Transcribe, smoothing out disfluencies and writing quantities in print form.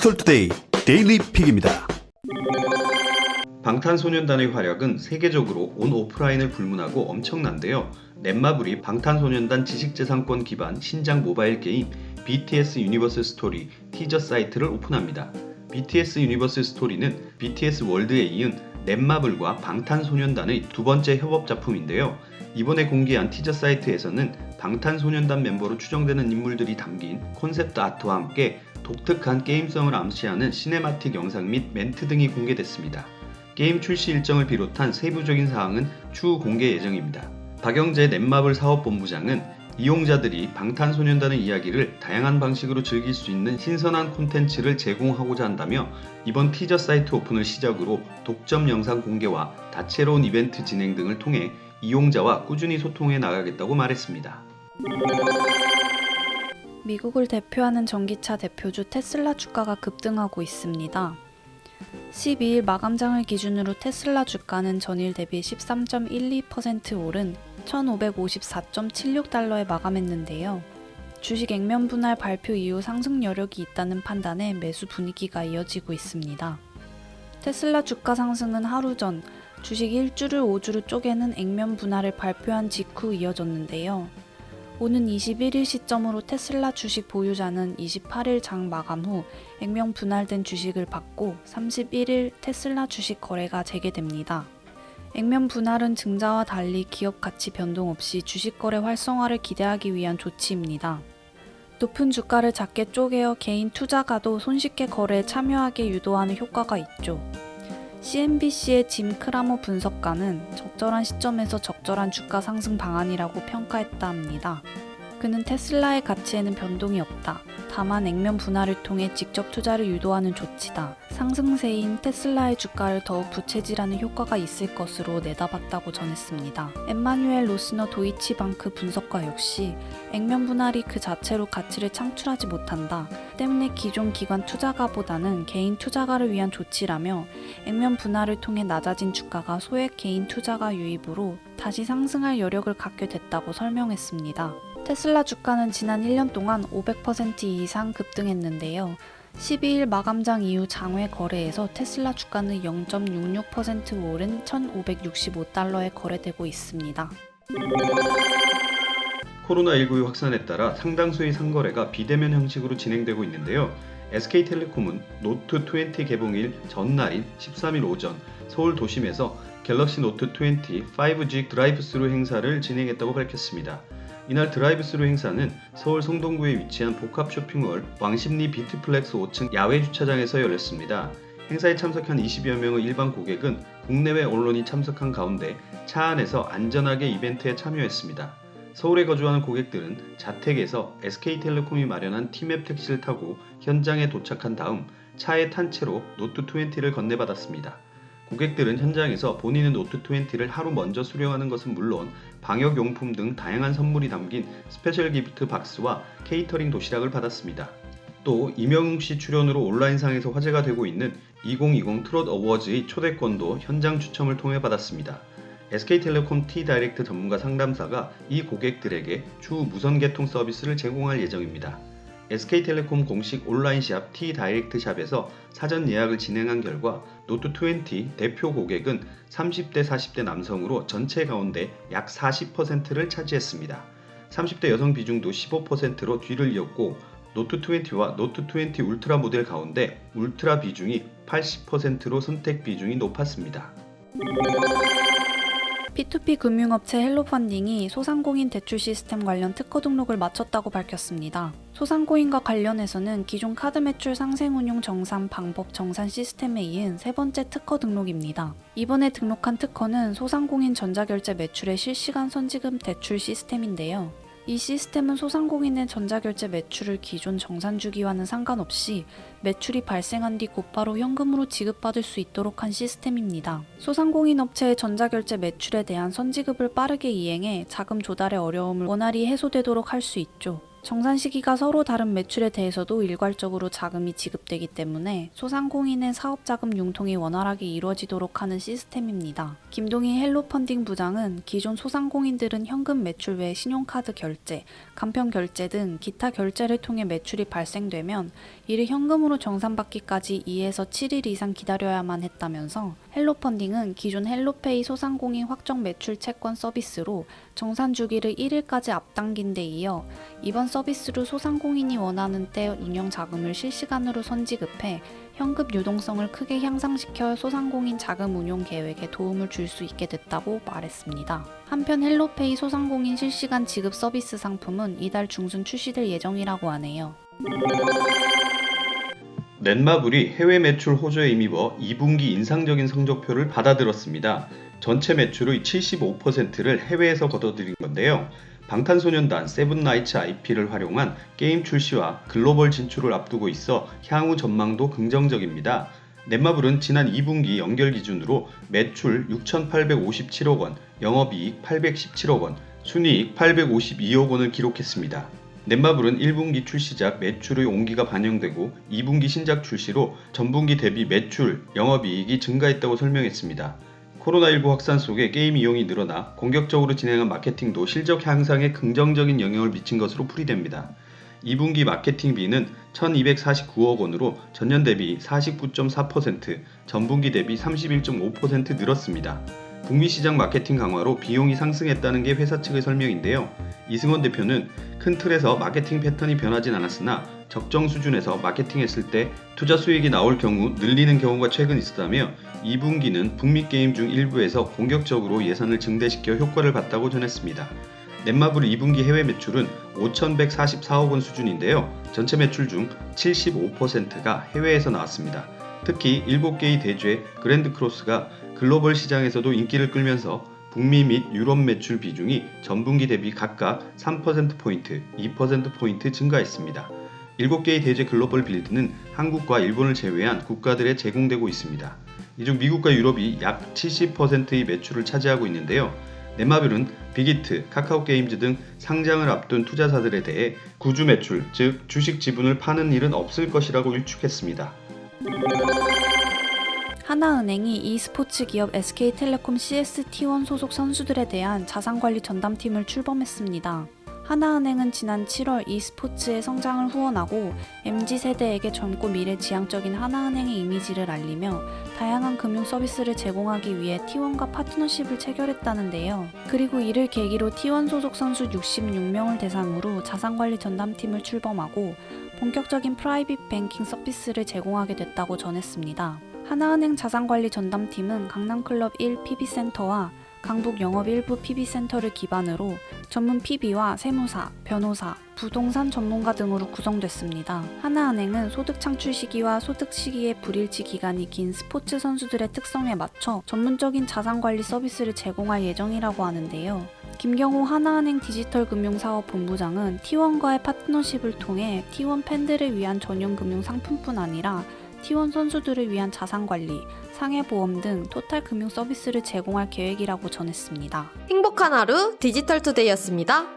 디지털투데이 데일리 픽입니다. 방탄소년단의 활약은 세계적으로 온 오프라인을 불문하고 엄청난데요. 넷마블이 방탄소년단 지식재산권 기반 신작 모바일 게임 BTS 유니버스 스토리 티저 사이트를 오픈합니다. BTS 유니버스 스토리는 BTS 월드에 이은 넷마블과 방탄소년단의 두 번째 협업 작품인데요. 이번에 공개한 티저 사이트에서는 방탄소년단 멤버로 추정되는 인물들이 담긴 콘셉트 아트와 함께 독특한 게임성을 암시하는 시네마틱 영상 및 멘트 등이 공개됐습니다. 게임 출시 일정을 비롯한 세부적인 사항은 추후 공개 예정입니다. 박영재 넷마블 사업본부장은 이용자들이 방탄소년단의 이야기를 다양한 방식으로 즐길 수 있는 신선한 콘텐츠를 제공하고자 한다며 이번 티저 사이트 오픈을 시작으로 독점 영상 공개와 다채로운 이벤트 진행 등을 통해 이용자와 꾸준히 소통해 나가겠다고 말했습니다. 미국을 대표하는 전기차 대표주 테슬라 주가가 급등하고 있습니다. 12일 마감장을 기준으로 테슬라 주가는 전일 대비 13.12% 오른 1,554.76달러에 마감했는데요. 주식 액면 분할 발표 이후 상승 여력이 있다는 판단에 매수 분위기가 이어지고 있습니다. 테슬라 주가 상승은 하루 전 주식 1주를 5주로 쪼개는 액면 분할을 발표한 직후 이어졌는데요. 오는 21일 시점으로 테슬라 주식 보유자는 28일 장 마감 후 액면 분할된 주식을 받고 31일 테슬라 주식 거래가 재개됩니다. 액면 분할은 증자와 달리 기업 가치 변동 없이 주식 거래 활성화를 기대하기 위한 조치입니다. 높은 주가를 작게 쪼개어 개인 투자가도 손쉽게 거래에 참여하게 유도하는 효과가 있죠. CNBC의 짐 크라모 분석가는 적절한 시점에서 적절한 주가 상승 방안이라고 평가했다 합니다. 그는 테슬라의 가치에는 변동이 없다. 다만 액면 분할을 통해 직접 투자를 유도하는 조치다. 상승세인 테슬라의 주가를 더욱 부채질하는 효과가 있을 것으로 내다봤다고 전했습니다. 엠마뉴엘 로스너 도이치방크 분석가 역시 액면 분할이 그 자체로 가치를 창출하지 못한다. 때문에 기존 기관 투자가보다는 개인 투자가를 위한 조치라며 액면 분할을 통해 낮아진 주가가 소액 개인 투자가 유입으로 다시 상승할 여력을 갖게 됐다고 설명했습니다. 테슬라 주가는 지난 1년 동안 500% 이상 급등했는데요. 12일 마감장 이후 장외 거래에서 테슬라 주가는 0.66% 오른 1,565달러에 거래되고 있습니다. 코로나19 확산에 따라 상당수의 상거래가 비대면 형식으로 진행되고 있는데요. SK텔레콤은 노트20 개봉일 전날인 13일 오전 서울 도심에서 갤럭시 노트20 5G 드라이브스루 행사를 진행했다고 밝혔습니다. 이날 드라이브스루 행사는 서울 성동구에 위치한 복합 쇼핑몰 왕십리 비트플렉스 5층 야외 주차장에서 열렸습니다. 행사에 참석한 20여 명의 일반 고객은 국내외 언론이 참석한 가운데 차 안에서 안전하게 이벤트에 참여했습니다. 서울에 거주하는 고객들은 자택에서 SK텔레콤이 마련한 티맵 택시를 타고 현장에 도착한 다음 차에 탄 채로 노트20를 건네받았습니다. 고객들은 현장에서 본인의 노트20를 하루 먼저 수령하는 것은 물론 방역용품 등 다양한 선물이 담긴 스페셜 기프트 박스와 케이터링 도시락을 받았습니다. 또 이명웅 씨 출연으로 온라인상에서 화제가 되고 있는 2020 트롯 어워즈의 초대권도 현장 추첨을 통해 받았습니다. SK텔레콤 T-다이렉트 전문가 상담사가 이 고객들에게 추후 무선 개통 서비스를 제공할 예정입니다. SK텔레콤 공식 온라인샵 T-다이렉트 샵에서 사전 예약을 진행한 결과 노트20 대표 고객은 30대 40대 남성으로 전체 가운데 약 40%를 차지했습니다. 30대 여성 비중도 15%로 뒤를 이었고 노트20와 노트20 울트라 모델 가운데 울트라 비중이 80%로 선택 비중이 높았습니다. P2P 금융업체 헬로펀딩이 소상공인 대출 시스템 관련 특허 등록을 마쳤다고 밝혔습니다. 소상공인과 관련해서는 기존 카드 매출 상생 운용 정산 방법 정산 시스템에 이은 세 번째 특허 등록입니다. 이번에 등록한 특허는 소상공인 전자결제 매출의 실시간 선지급 대출 시스템인데요. 이 시스템은 소상공인의 전자결제 매출을 기존 정산 주기와는 상관없이 매출이 발생한 뒤 곧바로 현금으로 지급받을 수 있도록 한 시스템입니다. 소상공인 업체의 전자결제 매출에 대한 선지급을 빠르게 이행해 자금 조달의 어려움을 원활히 해소되도록 할 수 있죠. 정산 시기가 서로 다른 매출에 대해서도 일괄적으로 자금이 지급되기 때문에 소상공인의 사업자금 융통이 원활하게 이루어지도록 하는 시스템입니다. 김동희 헬로펀딩 부장은 기존 소상공인들은 현금 매출 외 신용카드 결제, 간편 결제 등 기타 결제를 통해 매출이 발생되면 이를 현금으로 정산받기까지 2에서 7일 이상 기다려야만 했다면서 헬로펀딩은 기존 헬로페이 소상공인 확정 매출 채권 서비스로 정산 주기를 1일까지 앞당긴 데 이어 이번 서비스로 소상공인이 원하는 때 운영 자금을 실시간으로 선지급해 현금 유동성을 크게 향상시켜 소상공인 자금 운용 계획에 도움을 줄 수 있게 됐다고 말했습니다. 한편 헬로페이 소상공인 실시간 지급 서비스 상품은 이달 중순 출시될 예정이라고 하네요. 넷마블이 해외 매출 호조에 힘입어 2분기 인상적인 성적표를 받아들었습니다. 전체 매출의 75%를 해외에서 거둬들인 건데요. 방탄소년단 세븐나이츠 IP를 활용한 게임 출시와 글로벌 진출을 앞두고 있어 향후 전망도 긍정적입니다. 넷마블은 지난 2분기 연결 기준으로 매출 6,857억 원, 영업이익 817억 원, 순이익 852억 원을 기록했습니다. 넷마블은 1분기 출시작 매출의 온기가 반영되고 2분기 신작 출시로 전분기 대비 매출, 영업이익이 증가했다고 설명했습니다. 코로나19 확산 속에 게임 이용이 늘어나 공격적으로 진행한 마케팅도 실적 향상에 긍정적인 영향을 미친 것으로 풀이됩니다. 2분기 마케팅비는 1,249억 원으로 전년 대비 49.4%, 전분기 대비 31.5% 늘었습니다. 북미 시장 마케팅 강화로 비용이 상승했다는 게 회사 측의 설명인데요. 이승원 대표는 큰 틀에서 마케팅 패턴이 변하진 않았으나 적정 수준에서 마케팅했을 때 투자 수익이 나올 경우 늘리는 경우가 최근 있었다며 2분기는 북미 게임 중 일부에서 공격적으로 예산을 증대시켜 효과를 봤다고 전했습니다. 넷마블 2분기 해외 매출은 5,144억 원 수준인데요. 전체 매출 중 75%가 해외에서 나왔습니다. 특히 7개의 대죄 그랜드 크로스가 글로벌 시장에서도 인기를 끌면서 북미 및 유럽 매출 비중이 전분기 대비 각각 3%포인트, 2%포인트 증가했습니다. 7개의 대죄 글로벌 빌드는 한국과 일본을 제외한 국가들에 제공되고 있습니다. 이 중 미국과 유럽이 약 70%의 매출을 차지하고 있는데요. 넷마블은 빅히트, 카카오게임즈 등 상장을 앞둔 투자사들에 대해 구주 매출, 즉 주식 지분을 파는 일은 없을 것이라고 일축했습니다. 하나은행이 e스포츠 기업 SK텔레콤 CST1 소속 선수들에 대한 자산관리 전담팀을 출범했습니다. 하나은행은 지난 7월 e스포츠의 성장을 후원하고 MZ세대에게 젊고 미래지향적인 하나은행의 이미지를 알리며 다양한 금융 서비스를 제공하기 위해 T1과 파트너십을 체결했다는데요. 그리고 이를 계기로 T1 소속 선수 66명을 대상으로 자산관리 전담팀을 출범하고 본격적인 프라이빗 뱅킹 서비스를 제공하게 됐다고 전했습니다. 하나은행 자산관리 전담팀은 강남클럽 1 PB센터와 강북 영업 일부 PB센터를 기반으로 전문 PB와 세무사, 변호사, 부동산 전문가 등으로 구성됐습니다. 하나은행은 소득 창출 시기와 소득 시기의 불일치 기간이 긴 스포츠 선수들의 특성에 맞춰 전문적인 자산관리 서비스를 제공할 예정이라고 하는데요. 김경호 하나은행 디지털금융사업본부장은 T1과의 파트너십을 통해 T1 팬들을 위한 전용 금융 상품뿐 아니라 T1 선수들을 위한 자산관리, 상해보험 등 토탈 금융 서비스를 제공할 계획이라고 전했습니다. 행복한 하루 디지털투데이였습니다.